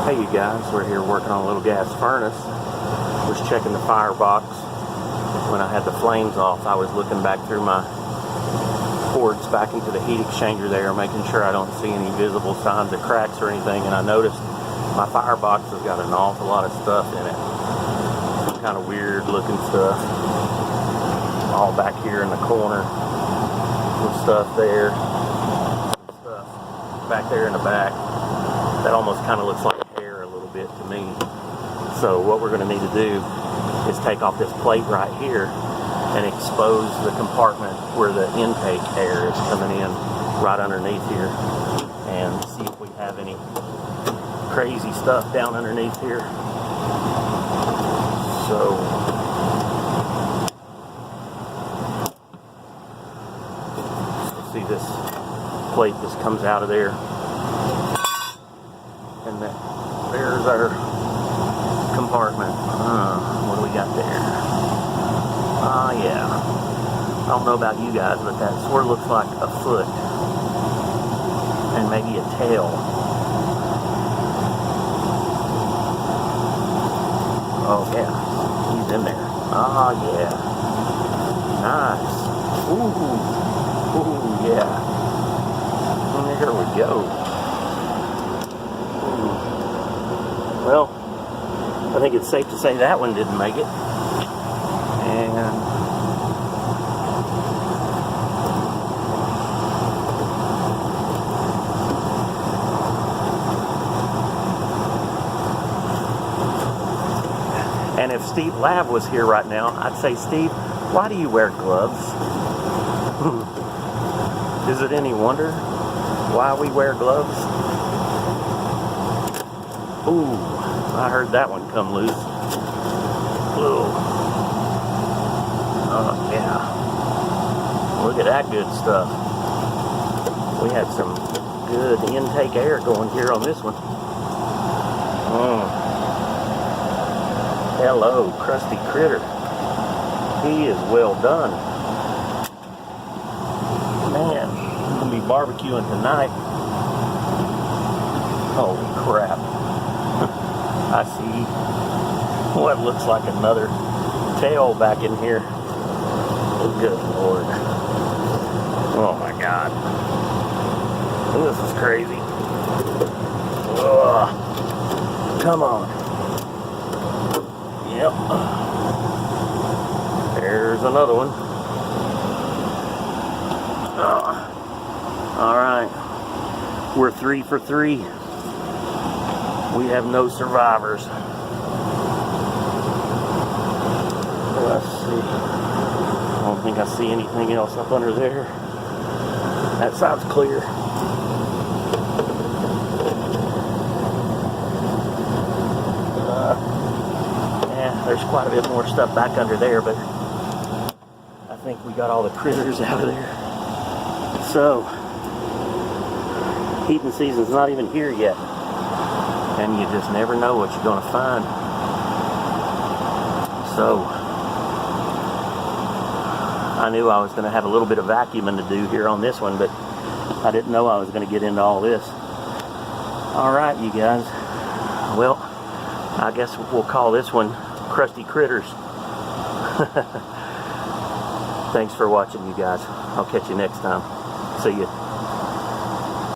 Hey you guys, we're here working on a little gas furnace. Was checking the firebox. When I had the flames off, I was looking back through my cords back into the heat exchanger there, making sure I don't see any visible signs of cracks or anything, and I noticed my firebox has got an awful lot of stuff in it. Some kind of weird looking stuff. All back here in the corner. Some stuff there. Some stuff back there in the back. That almost kind of looks like hair a little bit to me. So what we're going to need to do is take off this plate right here and expose the compartment where the intake air is coming in right underneath here, and see if we have any crazy stuff down underneath here. So see, this plate just comes out of there, and there's our compartment. What do we got there? Yeah. I don't know about you guys, but that sort of looks like a foot and maybe a tail. Oh yeah, he's in there. Yeah. Nice. Ooh, yeah. There we go. Well, I think it's safe to say that one didn't make it. And if Steve Lav was here right now, I'd say, Steve, why do you wear gloves? Is it any wonder why we wear gloves? Ooh, I heard that one come loose. Ooh. Oh, yeah. Look at that good stuff. We had some good intake air going here on this one. Hello, Crusty Critter. He is well done. Man, I'm going to be barbecuing tonight. Holy crap. I see what looks like another tail back in here. Oh, good Lord. Oh my God. This is crazy. Ugh. Come on. Yep. There's another one. Alright. We're 3 for 3. We have no survivors. Let's see. I don't think I see anything else up under there. That side's clear. There's quite a bit more stuff back under there, but I think we got all the critters out of there. So, heating season's not even here yet, and you just never know what you're going to find. So, I knew I was going to have a little bit of vacuuming to do here on this one, but I didn't know I was going to get into all this. Alright, you guys. Well, I guess we'll call this one Crusty Critters. Thanks for watching, you guys. I'll catch you next time. See ya.